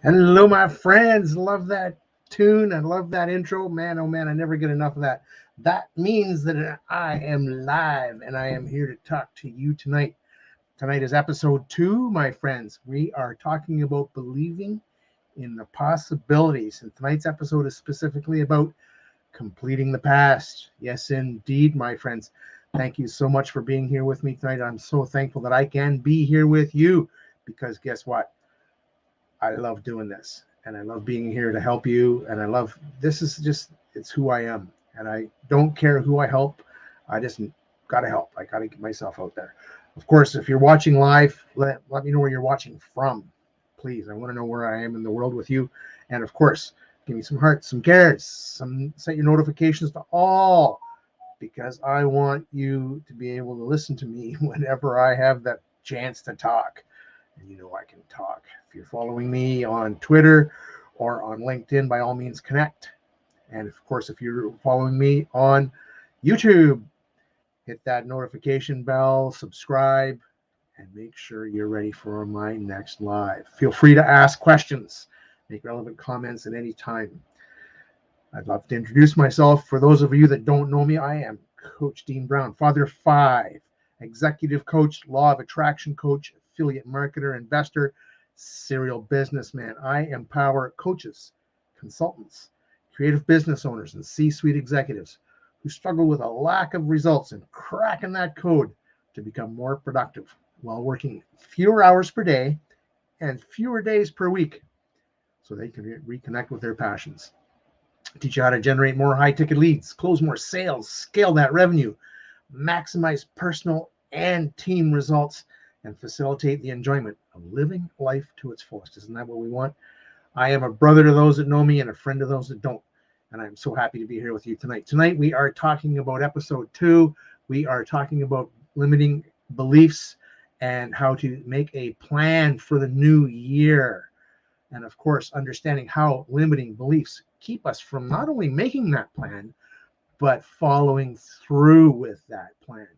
Hello, my friends. Love that tune. I love that intro. Man, oh man, I never get enough of that. That means that I am live and I am here to talk to you tonight. Tonight is episode 2, my friends. We are talking about believing in the possibilities. And tonight's episode is specifically about completing the past. Yes, indeed, my friends. Thank you so much for being here with me tonight. I'm so thankful that I can be here with you because guess what? I love doing this and I love being here to help you. And I love this is just it's who I am. And I don't care who I help. I just gotta help. I gotta get myself out there. Of course, if you're watching live, let me know where you're watching from. Please. I want to know where I am in the world with you. And of course, give me some hearts, some cares, some set your notifications to all because I want you to be able to listen to me whenever I have that chance to talk. And you know I can talk. If you're following me on Twitter or on LinkedIn, by all means connect. And of course, if you're following me on YouTube, hit that notification bell, subscribe, and make sure you're ready for my next live. Feel free to ask questions, make relevant comments at any time. I'd love to introduce myself. For those of you that don't know me, I am Coach Dean Brown, father of 5, executive coach, law of attraction coach, affiliate marketer, investor, serial businessman. I empower coaches, consultants, creative business owners, and C-suite executives who struggle with a lack of results and cracking that code to become more productive while working fewer hours per day and fewer days per week so they can reconnect with their passions. Teach you how to generate more high-ticket leads, close more sales, scale that revenue, maximize personal and team results, and facilitate the enjoyment of living life to its fullest. Isn't that what we want? I am a brother to those that know me and a friend to those that don't. And I'm so happy to be here with you tonight. Tonight, we are talking about episode 2. We are talking about limiting beliefs and how to make a plan for the new year. And of course, understanding how limiting beliefs keep us from not only making that plan, but following through with that plan.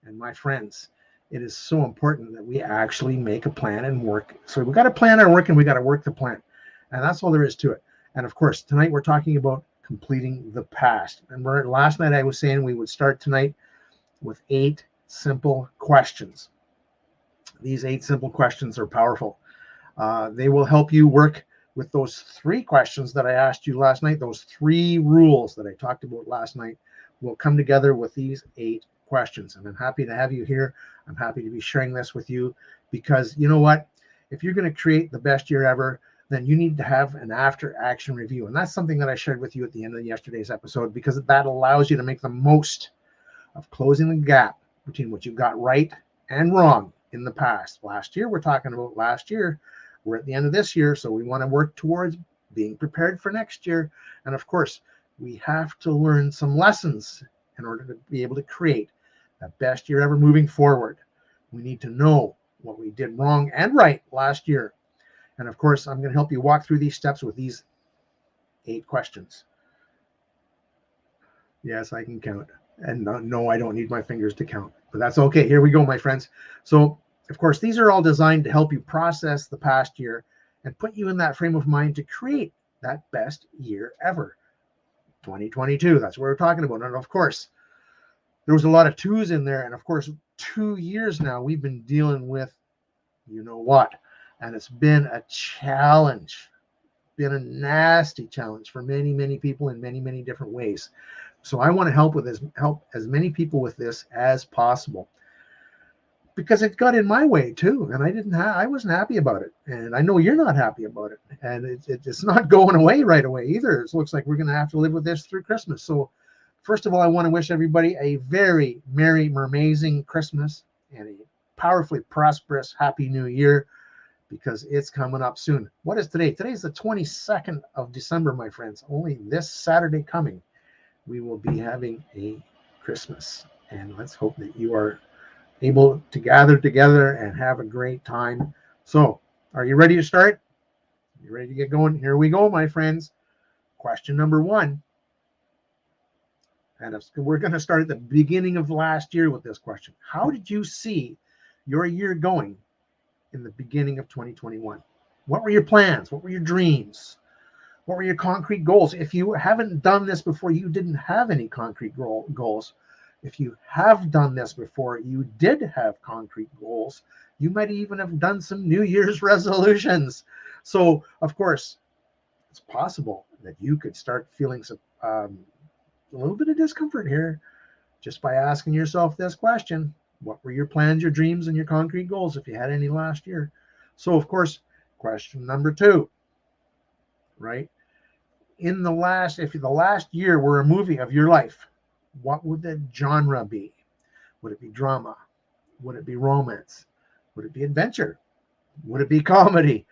And my friends, it is so important that we actually make a plan and work. So we got to plan our work and we got to work the plan. And that's all there is to it. And of course, tonight we're talking about completing the past. Remember, last night I was saying we would start tonight with 8 simple questions. These 8 simple questions are powerful. They will help you work with those 3 questions that I asked you last night. Those 3 rules that I talked about last night will come together with these 8 questions. And I'm happy to have you here. I'm happy to be sharing this with you because you know what? If you're going to create the best year ever, then you need to have an after action review. And that's something that I shared with you at the end of yesterday's episode because that allows you to make the most of closing the gap between what you got right and wrong in the past. Last year, we're talking about last year. We're at the end of this year, so we want to work towards being prepared for next year. And of course, we have to learn some lessons in order to be able to create the best year ever moving forward. We need to know what we did wrong and right last year. And of course, I'm going to help you walk through these steps with these 8 questions. Yes, I can count. And no, I don't need my fingers to count, but that's okay. Here we go, my friends. So, of course, these are all designed to help you process the past year and put you in that frame of mind to create that best year ever. 2022, that's what we're talking about. And of course, there was a lot of 2s in there. And of course, 2 years now, we've been dealing with you know what. And it's been a challenge, been a nasty challenge for many, many people in many, many different ways. So I want to help as many people with this as possible because it got in my way too, and I wasn't happy about it, and I know you're not happy about it, and it's not going away right away either. It looks like we're going to have to live with this through Christmas. So first of all, I want to wish everybody a very merry, amazing Christmas and a powerfully prosperous, happy New Year because it's coming up soon. What is today? Today's the 22nd of December, my friends. Only this Saturday coming, we will be having a Christmas, and let's hope that you are able to gather together and have a great time. So, are you ready to start? You ready to get going? Here we go, my friends. Question number 1. And we're going to start at the beginning of last year with this question. How did you see your year going in the beginning of 2021? What were your plans? What were your dreams? What were your concrete goals? If you haven't done this before, you didn't have any concrete goals. If you have done this before, you did have concrete goals. You might even have done some New Year's resolutions. So, of course, it's possible that you could start feeling some, a little bit of discomfort here just by asking yourself this question. What were your plans, your dreams, and your concrete goals if you had any last year? So, of course, question number 2, right? In the last, if the last year were a movie of your life, what would the genre be? Would it be drama? Would it be romance? Would it be adventure? Would it be comedy?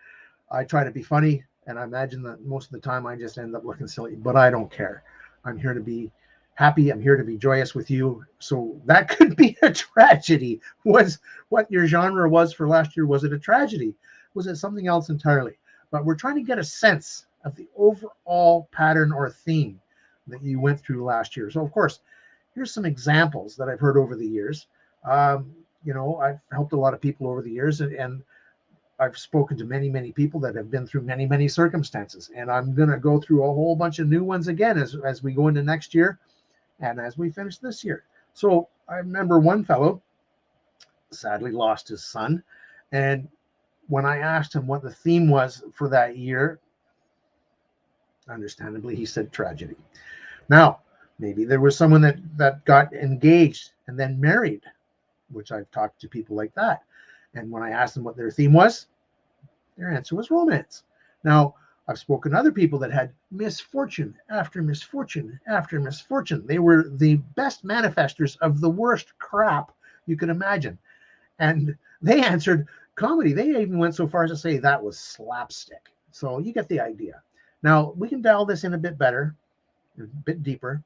I try to be funny, and I imagine that most of the time I just end up looking silly, but I don't care. I'm here to be happy. I'm here to be joyous with you. So that could be a tragedy. Was what your genre was for last year, was it a tragedy? Was it something else entirely? But we're trying to get a sense of the overall pattern or theme that you went through last year. So, of course, here's some examples that I've heard over the years. I've helped a lot of people over the years, and I've spoken to many, many people that have been through many, many circumstances. And I'm going to go through a whole bunch of new ones again as we go into next year and as we finish this year. So I remember one fellow sadly lost his son. And when I asked him what the theme was for that year, understandably, he said tragedy. Now, maybe there was someone that got engaged and then married, which I've talked to people like that. And when I asked them what their theme was, their answer was romance. Now, I've spoken to other people that had misfortune after misfortune after misfortune. They were the best manifestors of the worst crap you could imagine. And they answered comedy. They even went so far as to say that was slapstick. So you get the idea. Now, we can dial this in a bit better, a bit deeper,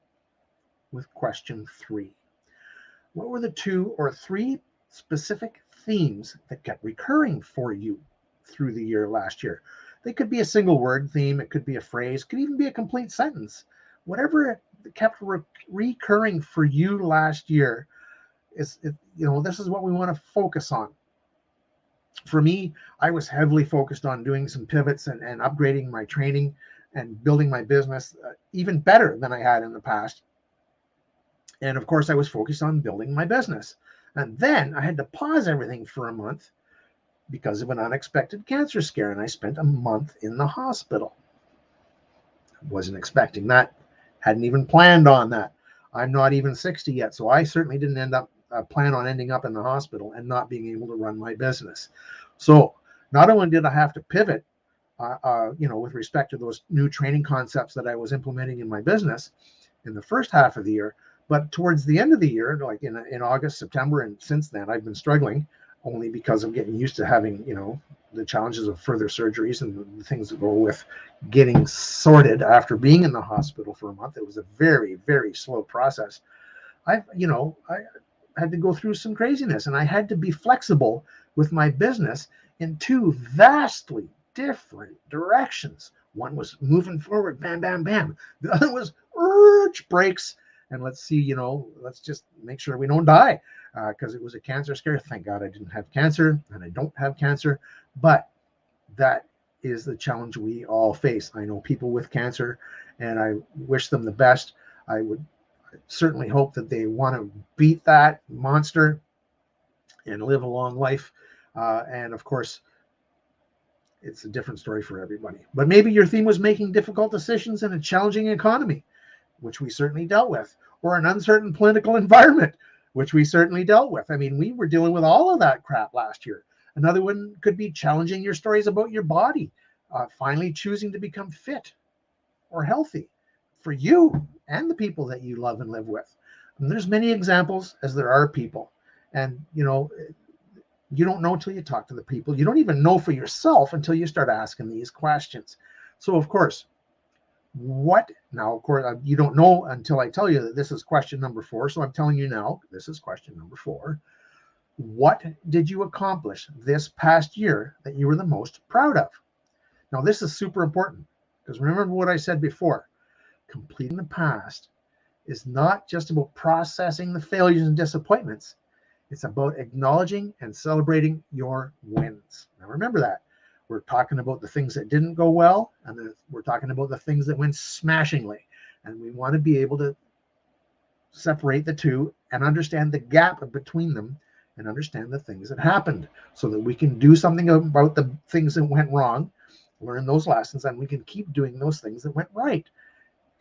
with question 3. What were the 2 or 3 specific themes that kept recurring for you through the year last year? They could be a single word theme. It could be a phrase. It could even be a complete sentence. Whatever kept recurring for you last year this is what we want to focus on. For me, I was heavily focused on doing some pivots and upgrading my training and building my business even better than I had in the past. And of course, I was focused on building my business. And then I had to pause everything for a month because of an unexpected cancer scare. And I spent a month in the hospital. Wasn't expecting that. Hadn't even planned on that. I'm not even 60 yet. So I certainly didn't plan on ending up in the hospital and not being able to run my business. So not only did I have to pivot, with respect to those new training concepts that I was implementing in my business in the first half of the year, but towards the end of the year, like in August, September, and since then, I've been struggling only because I'm getting used to having, the challenges of further surgeries and the things that go with getting sorted after being in the hospital for a month. It was a very, very slow process. I had to go through some craziness, and I had to be flexible with my business in 2 vastly different directions. One was moving forward, bam, bam, bam. The other was brakes, and let's just make sure we don't die, because it was a cancer scare. Thank God I didn't have cancer, and I don't have cancer, but that is the challenge we all face. I know people with cancer, and I wish them the best. I would certainly hope that they want to beat that monster and live a long life. And of course, it's a different story for everybody. But maybe your theme was making difficult decisions in a challenging economy, which we certainly dealt with, or an uncertain political environment, which we certainly dealt with. I mean, we were dealing with all of that crap last year. Another one could be challenging your stories about your body, finally choosing to become fit or healthy for you and the people that you love and live with. And there's many examples, as there are people. And, you don't know until you talk to the people. You don't even know for yourself until you start asking these questions. So, of course, you don't know until I tell you that this is question number 4. So I'm telling you now, this is question number 4. What did you accomplish this past year that you were the most proud of? Now, this is super important, because remember what I said before. Completing the past is not just about processing the failures and disappointments. It's about acknowledging and celebrating your wins. Now, remember that. We're talking about the things that didn't go well, and we're talking about the things that went smashingly. And we want to be able to separate the two and understand the gap between them and understand the things that happened so that we can do something about the things that went wrong, learn those lessons, and we can keep doing those things that went right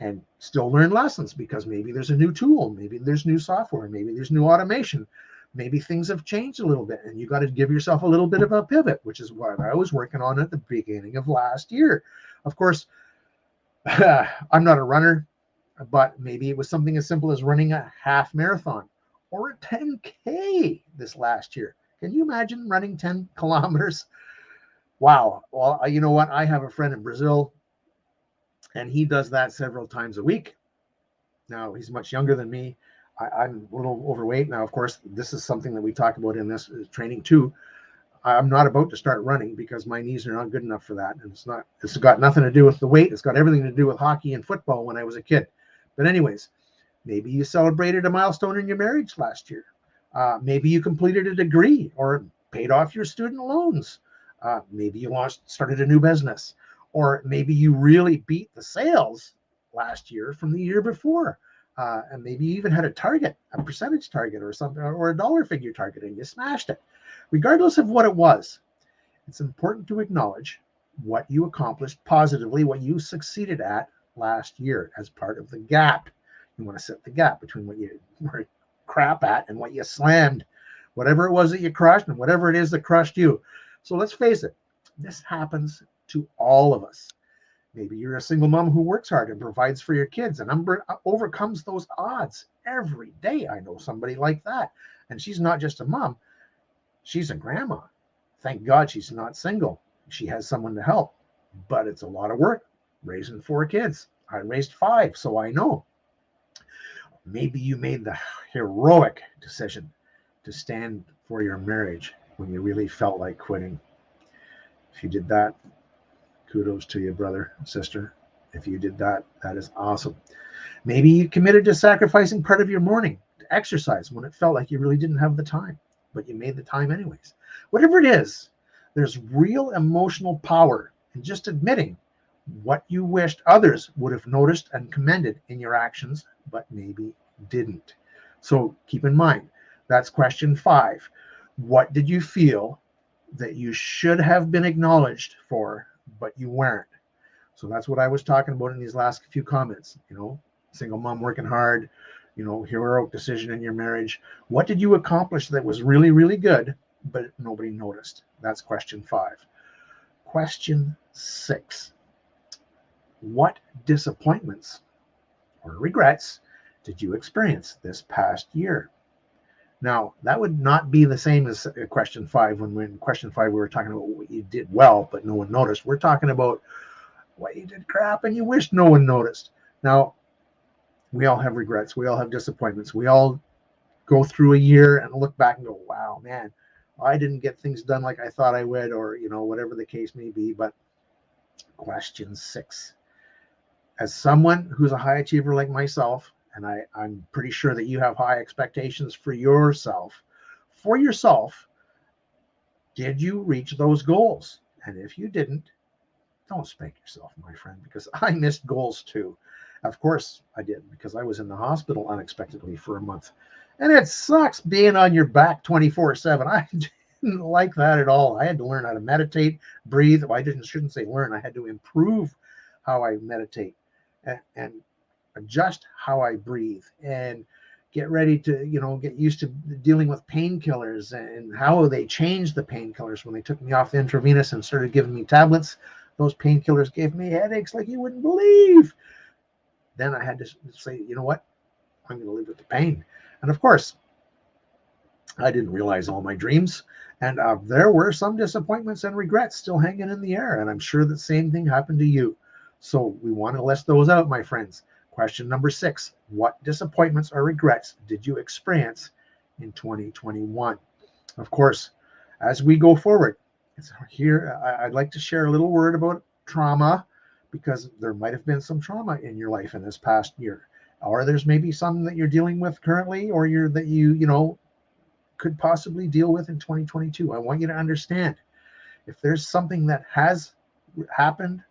and still learn lessons, because maybe there's a new tool, maybe there's new software, maybe there's new automation, maybe things have changed a little bit, and you got to give yourself a little bit of a pivot, which is what I was working on at the beginning of last year. Of course, I'm not a runner, but maybe it was something as simple as running a half marathon or a 10K this last year. Can you imagine running 10 kilometers? Wow. Well, you know what? I have a friend in Brazil, and he does that several times a week. Now, he's much younger than me. I'm a little overweight. Now, of course, this is something that we talk about in this training too. I'm not about to start running because my knees are not good enough for that. And it's got nothing to do with the weight. It's got everything to do with hockey and football when I was a kid. But anyways, maybe you celebrated a milestone in your marriage last year. Maybe you completed a degree or paid off your student loans. Maybe you started a new business, or maybe you really beat the sales last year from the year before. And maybe you even had a target, a percentage target or something, or a dollar figure target, and you smashed it. Regardless of what it was, it's important to acknowledge what you accomplished positively, what you succeeded at last year as part of the gap. You want to set the gap between what you were crap at and what you slammed, whatever it was that you crushed and whatever it is that crushed you. So let's face it, this happens to all of us. Maybe you're a single mom who works hard and provides for your kids and overcomes those odds every day. I know somebody like that. And she's not just a mom, she's a grandma. Thank God she's not single. She has someone to help. But it's a lot of work raising 4 kids. I raised 5, so I know. Maybe you made the heroic decision to stand for your marriage when you really felt like quitting. If you did that, kudos to you, brother, sister. If you did that, that is awesome. Maybe you committed to sacrificing part of your morning to exercise when it felt like you really didn't have the time, but you made the time anyways. Whatever it is, there's real emotional power in just admitting what you wished others would have noticed and commended in your actions, but maybe didn't. So keep in mind, that's question 5. What did you feel that you should have been acknowledged for, but you weren't? So that's what I was talking about in these last few comments. Single mom working hard, heroic decision in your marriage. What did you accomplish that was really, really good, but nobody noticed? That's question 5. Question 6. What disappointments or regrets did you experience this past year? Now, that would not be the same as question 5. When in question 5, we were talking about what you did well, but no one noticed. We're talking about what you did crap and you wish no one noticed. Now, we all have regrets. We all have disappointments. We all go through a year and look back and go, wow, man, I didn't get things done like I thought I would, or, whatever the case may be. But question 6. As someone who's a high achiever like myself, and I'm pretty sure that you have high expectations for yourself, did you reach those goals? And if you didn't, don't spank yourself, my friend, because I missed goals too. Of course I did, because I was in the hospital unexpectedly for a month. And it sucks being on your back 24/7. I didn't like that at all. I had to learn how to meditate, breathe. I shouldn't say learn. I had to improve how I meditate and adjust how I breathe and get ready to, get used to dealing with painkillers and how they changed the painkillers when they took me off the intravenous and started giving me tablets. Those painkillers gave me headaches like you wouldn't believe. Then I had to say, you know what? I'm going to live with the pain. And of course, I didn't realize all my dreams. And there were some disappointments and regrets still hanging in the air. And I'm sure the same thing happened to you. So we want to list those out, my friends. Question number 6. What disappointments or regrets did you experience in 2021? Of course, as we go forward, I'd like to share a little word about trauma, because there might have been some trauma in your life in this past year. Or there's maybe some that you're dealing with currently, or you could possibly deal with in 2022. I want you to understand, If there's something that has happened,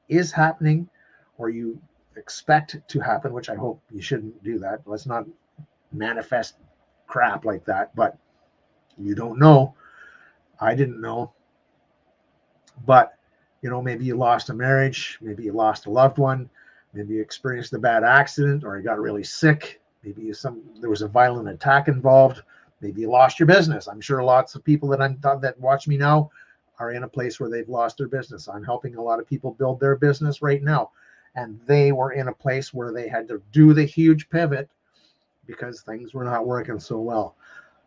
is happening, or you expect to happen, which I hope you shouldn't do that. Let's not manifest crap like that, but you don't know. I didn't know. But, maybe you lost a marriage, maybe you lost a loved one, maybe you experienced a bad accident, or you got really sick, maybe there was a violent attack involved, maybe you lost your business. I'm sure lots of people that watch me now are in a place where they've lost their business. I'm helping a lot of people build their business right now, and they were in a place where they had to do the huge pivot because things were not working so well.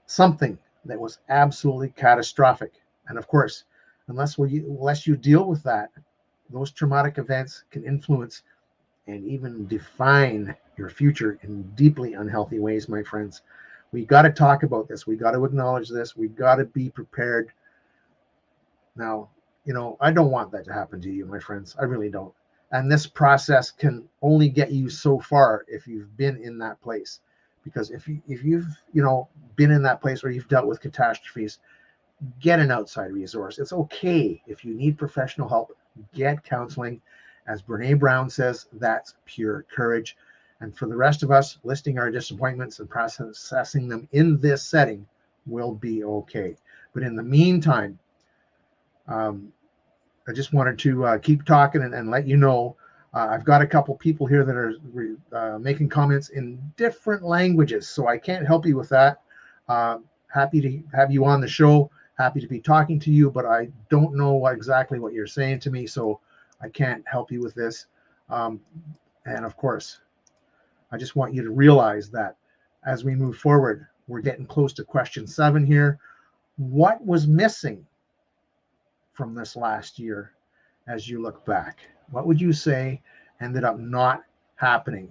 Something that was absolutely catastrophic. And of course, unless you deal with that, those traumatic events can influence and even define your future in deeply unhealthy ways, my friends. We got to talk about this. We got to acknowledge this. We got to be prepared. Now, I don't want that to happen to you, my friends. I really don't. And this process can only get you so far if you've been in that place. Because if you've been in that place where you've dealt with catastrophes, get an outside resource. It's okay if you need professional help. Get counseling. As Brene Brown says, that's pure courage. And for the rest of us, listing our disappointments and processing them in this setting will be okay. But in the meantime, I just wanted to keep talking and let you know. I've got a couple people here that are making comments in different languages, so I can't help you with that. Happy to have you on the show. Happy to be talking to you, but I don't know exactly what you're saying to me, so I can't help you with this. And of course, I just want you to realize that as we move forward, we're getting close to question 7 here. What was missing from this last year as you look back? What would you say ended up not happening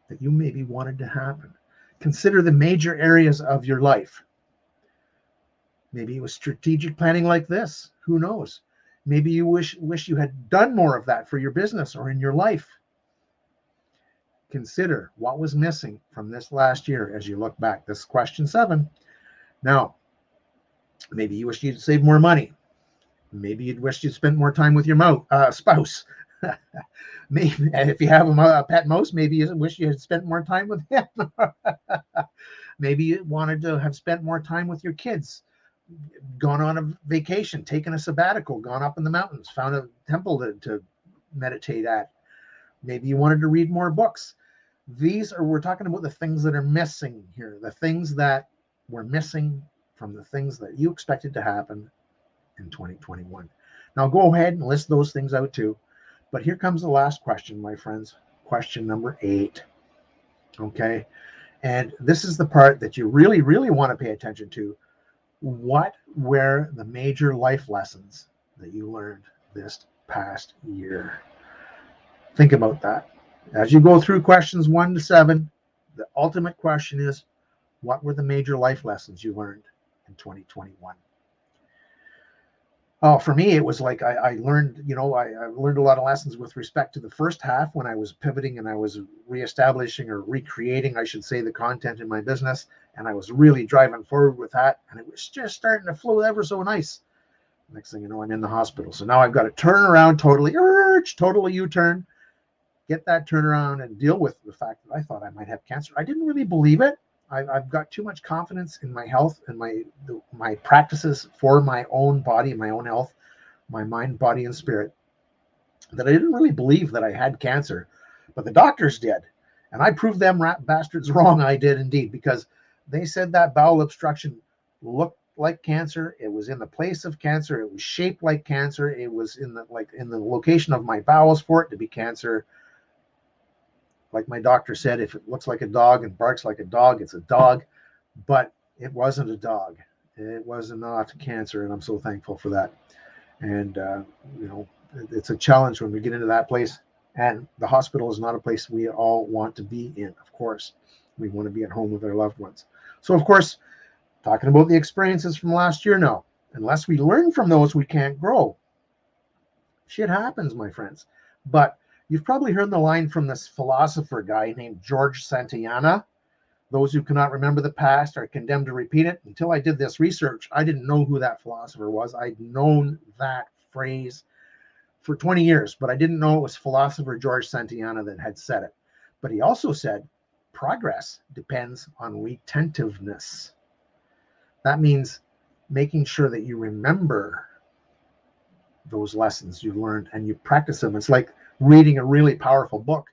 that you maybe wanted to happen? Consider the major areas of your life. Maybe it was strategic planning like this. Who knows? Maybe you wish you had done more of that for your business or in your life. Consider what was missing from this last year as you look back. This is question 7. Now, maybe you wish you'd save more money. Maybe you'd wish you'd spent more time with your spouse. Maybe if you have a pet mouse, maybe you wish you had spent more time with him. Maybe you wanted to have spent more time with your kids, gone on a vacation, taken a sabbatical, gone up in the mountains, found a temple to meditate at. Maybe you wanted to read more books. We're talking about the things that are missing here, the things that were missing from the things that you expected to happen in 2021. Now go ahead and list those things out too. But here comes the last question, my friends. Question number 8. Okay. And this is the part that you really, really want to pay attention to. What were the major life lessons that you learned this past year? Think about that. As you go through questions 1 to 7, the ultimate question is, what were the major life lessons you learned in 2021? Oh, for me, it was like I learned, I learned a lot of lessons with respect to the first half when I was pivoting and I was reestablishing or recreating, I should say, the content in my business. And I was really driving forward with that. And it was just starting to flow ever so nice. Next thing you know, I'm in the hospital. So now I've got to turn around totally U-turn, get that turnaround and deal with the fact that I thought I might have cancer. I didn't really believe it. I've got too much confidence in my health and my practices for my own body, my own health, my mind, body, and spirit, that I didn't really believe that I had cancer, but the doctors did. And I proved them bastards wrong. I did indeed, because they said that bowel obstruction looked like cancer. It was in the place of cancer. It was shaped like cancer. It was in the location of my bowels for it to be cancer. Like my doctor said, if it looks like a dog and barks like a dog, it's a dog. But it wasn't a dog. It was not cancer, and I'm so thankful for that. And, it's a challenge when we get into that place. And the hospital is not a place we all want to be in, of course. We want to be at home with our loved ones. So, of course, talking about the experiences from last year now. Unless we learn from those, we can't grow. Shit happens, my friends. But you've probably heard the line from this philosopher guy named George Santayana. Those who cannot remember the past are condemned to repeat it. Until I did this research, I didn't know who that philosopher was. I'd known that phrase for 20 years, but I didn't know it was philosopher George Santayana that had said it. But he also said, progress depends on retentiveness. That means making sure that you remember those lessons you learned and you practice them. It's like reading a really powerful book,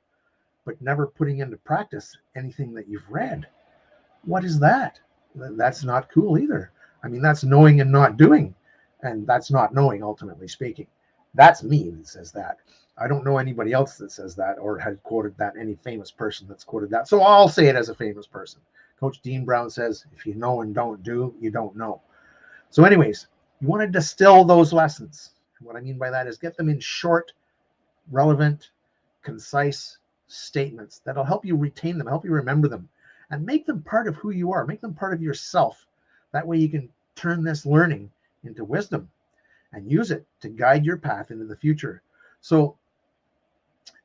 but never putting into practice anything that you've read. What is that? That's not cool either. I mean, that's knowing and not doing. And that's not knowing, ultimately speaking. That's me that says that. I don't know anybody else that says that or had quoted that, any famous person that's quoted that. So I'll say it as a famous person. Coach Dean Brown says, if you know and don't do, you don't know. So anyways, you want to distill those lessons. What I mean by that is get them in short, relevant, concise statements that'll help you retain them, help you remember them, and make them part of who you are. Make them part of yourself. That way you can turn this learning into wisdom and use it to guide your path into the future. So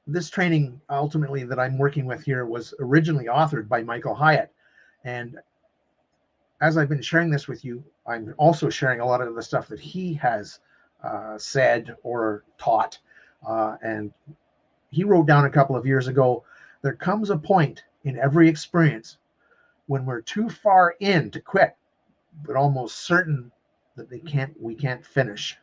this training ultimately that I'm working with here was originally authored by Michael Hyatt. And as I've been sharing this with you, I'm also sharing a lot of the stuff that he has said or taught. And he wrote down a couple of years ago, there comes a point in every experience when we're too far in to quit, but almost certain that we can't finish.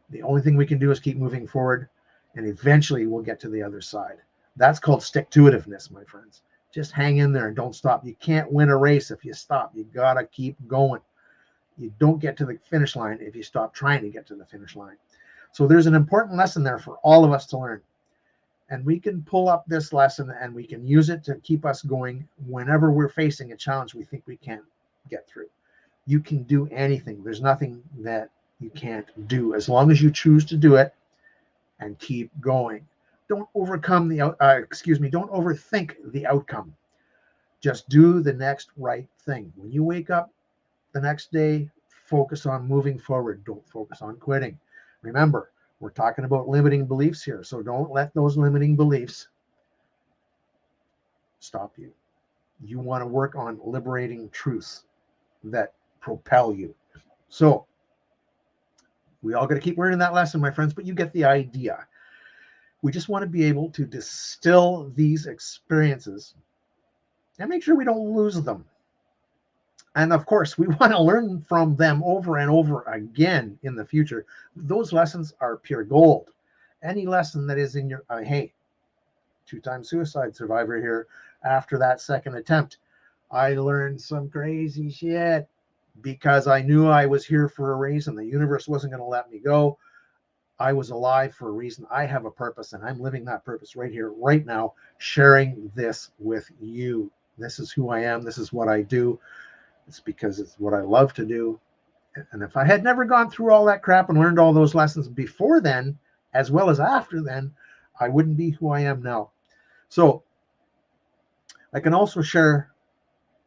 The only thing we can do is keep moving forward, and eventually we'll get to the other side. That's called stick-to-itiveness, my friends. Just hang in there and don't stop. You can't win a race if you stop. You gotta keep going. You don't get to the finish line if you stop trying to get to the finish line. So there's an important lesson there for all of us to learn. And we can pull up this lesson and we can use it to keep us going whenever we're facing a challenge we think we can't get through. You can do anything. There's nothing that you can't do as long as you choose to do it and keep going. Don't overthink the outcome. Just do the next right thing. When you wake up the next day, focus on moving forward. Don't focus on quitting. Remember, we're talking about limiting beliefs here, so don't let those limiting beliefs stop you. You want to work on liberating truths that propel you. So we all got to keep learning that lesson, my friends, but you get the idea. We just want to be able to distill these experiences and make sure we don't lose them. And of course, we want to learn from them over and over again in the future. Those lessons are pure gold. Any lesson that is in your, hey, 2-time suicide survivor here, after that second attempt, I learned some crazy shit because I knew I was here for a reason. The universe wasn't going to let me go. I was alive for a reason. I have a purpose, and I'm living that purpose right here, right now, sharing this with you. This is who I am. This is what I do. It's because it's what I love to do. And if I had never gone through all that crap and learned all those lessons before then, as well as after then, I wouldn't be who I am now. So I can also share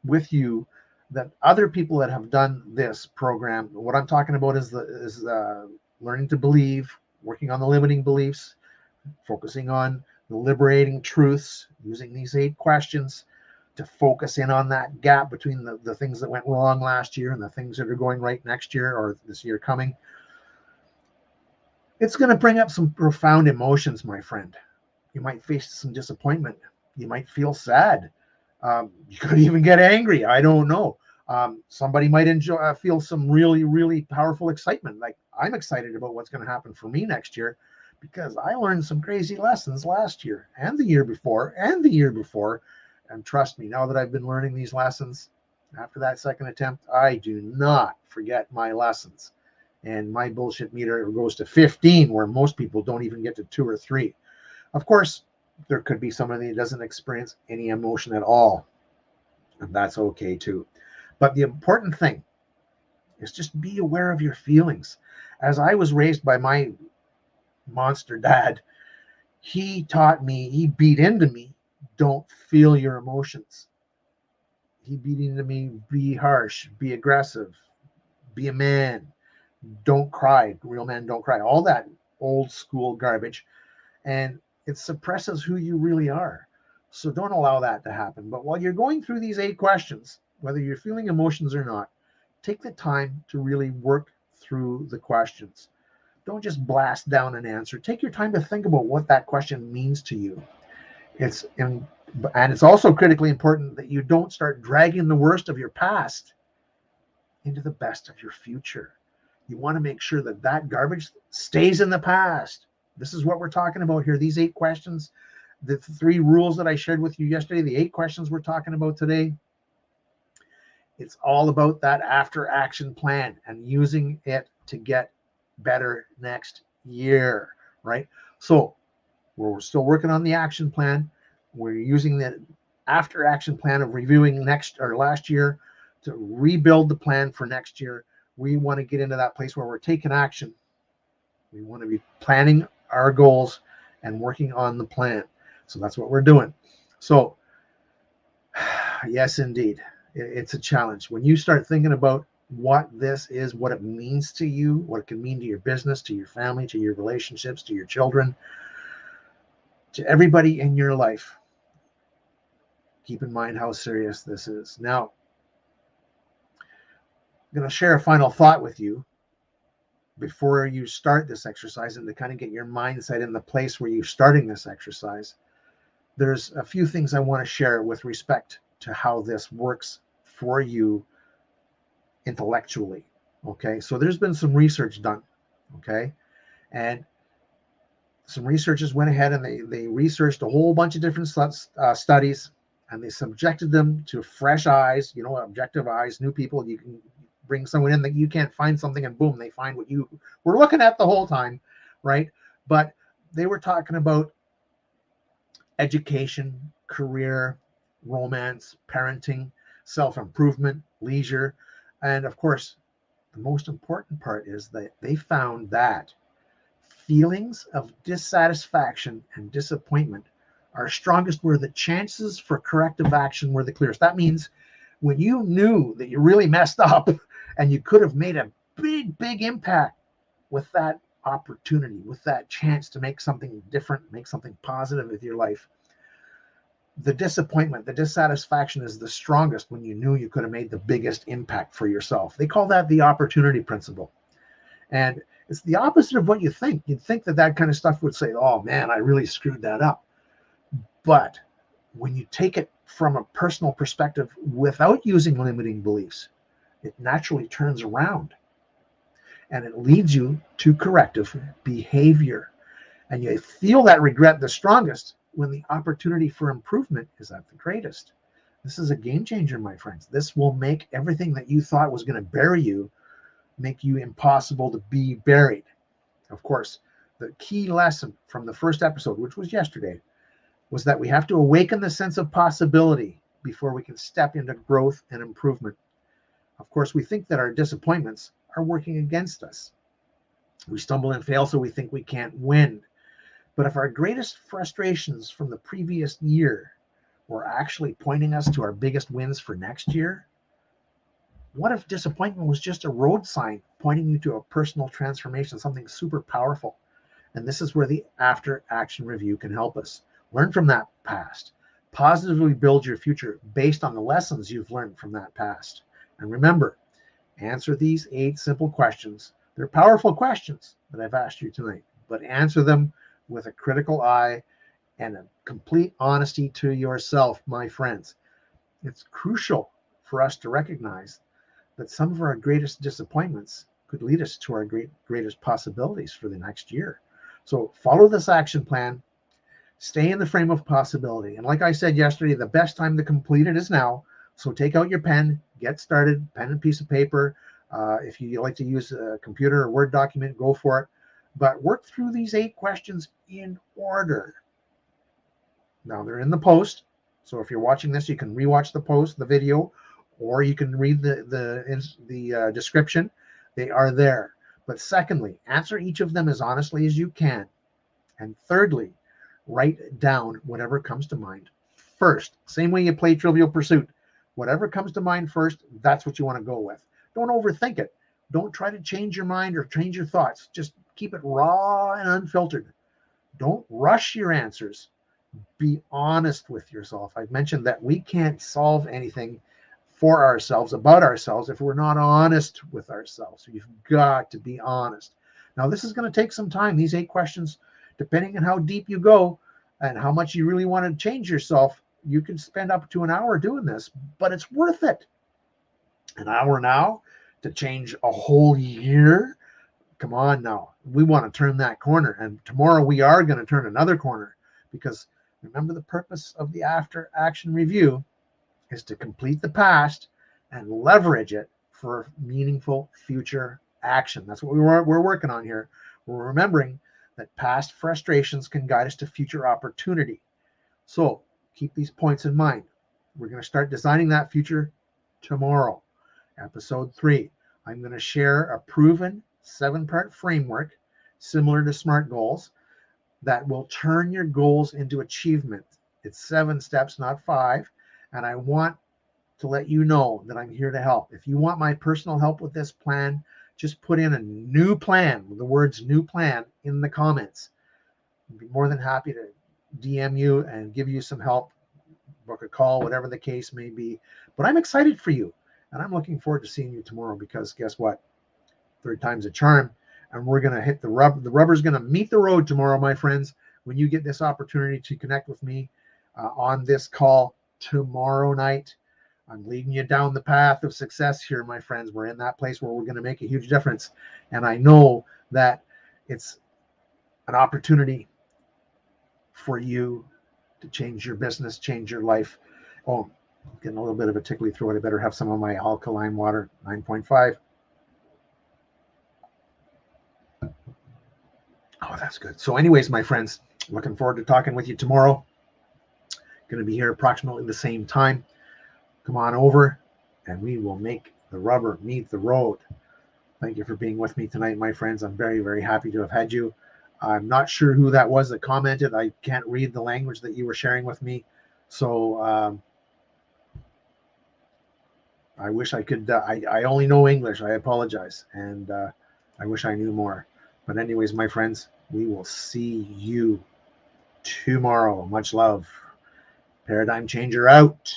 with you that other people that have done this program, what I'm talking about is learning to believe, working on the limiting beliefs, focusing on the liberating truths, using these 8 questions to focus in on that gap between the things that went wrong last year and the things that are going right next year or this year coming. It's going to bring up some profound emotions, my friend. You might face some disappointment. You might feel sad. You could even get angry. I don't know. Somebody might feel some really, really powerful excitement. Like, I'm excited about what's going to happen for me next year because I learned some crazy lessons last year and the year before and the year before. And trust me, now that I've been learning these lessons after that second attempt, I do not forget my lessons. And my bullshit meter goes to 15, where most people don't even get to 2 or 3. Of course, there could be somebody that doesn't experience any emotion at all. And that's okay too. But the important thing is just be aware of your feelings. As I was raised by my monster dad, he taught me, he beat into me, don't feel your emotions. He beat into me, be harsh, be aggressive, be a man, don't cry, real men don't cry, all that old school garbage. And it suppresses who you really are. So don't allow that to happen. But while you're going through these 8 questions, whether you're feeling emotions or not, take the time to really work through the questions. Don't just blast down an answer. Take your time to think about what that question means to you. And it's also critically important that you don't start dragging the worst of your past into the best of your future. You want to make sure that that garbage stays in the past. This is what we're talking about here. These 8 questions, the 3 rules that I shared with you yesterday, the 8 questions we're talking about today. It's all about that after action plan and using it to get better next year, right? So we're still working on the action plan. We're using the after action plan of reviewing last year to rebuild the plan for next year. We want to get into that place where we're taking action. We want to be planning our goals and working on the plan. So that's what we're doing. So yes, indeed, it's a challenge. When you start thinking about what this is, what it means to you, what it can mean to your business, to your family, to your relationships, to your children, to everybody in your life, keep in mind how serious this is. Now, I'm going to share a final thought with you before you start this exercise and to kind of get your mindset in the place where you're starting this exercise. There's a few things I want to share with respect to how this works for you intellectually. Okay, so there's been some research done. Okay, and some researchers went ahead and they researched a whole bunch of different studies, and they subjected them to fresh eyes, objective eyes, new people. You can bring someone in that you can't find something, and boom, they find what you were looking at the whole time, right? But they were talking about education, career, romance, parenting, self-improvement, leisure, and of course, the most important part is that they found that feelings of dissatisfaction and disappointment are strongest where the chances for corrective action were the clearest. That means when you knew that you really messed up and you could have made a big impact with that opportunity, with that chance to make something different, make something positive with your life, the disappointment, the dissatisfaction is the strongest when you knew you could have made the biggest impact for yourself. They call that the opportunity principle. And it's the opposite of what you think. You'd think that that kind of stuff would say, oh man, I really screwed that up. But when you take it from a personal perspective without using limiting beliefs, it naturally turns around and it leads you to corrective behavior. And you feel that regret the strongest when the opportunity for improvement is at the greatest. This is a game changer, my friends. This will make everything that you thought was going to bury you, make you impossible to be buried. Of course, the key lesson from the first episode, which was yesterday, was that we have to awaken the sense of possibility before we can step into growth and improvement. Of course, we think that our disappointments are working against us. We stumble and fail, so we think we can't win. But if our greatest frustrations from the previous year were actually pointing us to our biggest wins for next year, what if disappointment was just a road sign pointing you to a personal transformation, something super powerful? And this is where the after action review can help us. Learn from that past. Positively build your future based on the lessons you've learned from that past. And remember, answer these 8 simple questions. They're powerful questions that I've asked you tonight, but answer them with a critical eye and a complete honesty to yourself, my friends. It's crucial for us to recognize that some of our greatest disappointments could lead us to our greatest possibilities for the next year. So follow this action plan. Stay in the frame of possibility. And like I said yesterday, the best time to complete it is now. So take out your pen, get started, pen and piece of paper. If you like to use a computer or Word document, go for it. But work through these 8 questions in order. Now they're in the post. So if you're watching this, you can rewatch the post, the video, or you can read the description. They are there. But secondly, answer each of them as honestly as you can. And thirdly, write down whatever comes to mind first. Same way you play Trivial Pursuit. Whatever comes to mind first, that's what you want to go with. Don't overthink it. Don't try to change your mind or change your thoughts. Just keep it raw and unfiltered. Don't rush your answers. Be honest with yourself. I've mentioned that we can't solve anything for ourselves, about ourselves, if we're not honest with ourselves. So you've got to be honest. Now, this is going to take some time. These 8 questions, depending on how deep you go and how much you really want to change yourself, you can spend up to an hour doing this, but it's worth it. An hour now to change a whole year? Come on now. We want to turn that corner. And tomorrow we are going to turn another corner, because remember, the purpose of the after action review is to complete the past and leverage it for meaningful future action. That's what we're working on here. We're remembering that past frustrations can guide us to future opportunity. So keep these points in mind. We're going to start designing that future tomorrow. Episode 3, I'm going to share a proven 7-part framework similar to SMART goals that will turn your goals into achievement. It's 7 steps, not 5. And I want to let you know that I'm here to help. If you want my personal help with this plan, just put in a new plan, the words new plan, in the comments. I'd be more than happy to DM you and give you some help, book a call, whatever the case may be. But I'm excited for you, and I'm looking forward to seeing you tomorrow, because guess what? 3rd time's a charm, and we're going to hit the rubber. The rubber's going to meet the road tomorrow, my friends, when you get this opportunity to connect with me on this call tomorrow night. I'm leading you down the path of success here, my friends. We're in that place where we're going to make a huge difference. And I know that it's an opportunity for you to change your business, change your life. Oh, I'm getting a little bit of a tickly throat. I better have some of my alkaline water, 9.5. Oh, that's good. So anyways, my friends, looking forward to talking with you tomorrow. Going to be here approximately the same time. Come on over and we will make the rubber meet the road. Thank you for being with me tonight, my friends. I'm very, very happy to have had you. I'm not sure who that was that commented. I can't read the language that you were sharing with me. So I wish I could. I only know English. I apologize. And I wish I knew more. But anyways, my friends, we will see you tomorrow. Much love. Paradigm Changer out.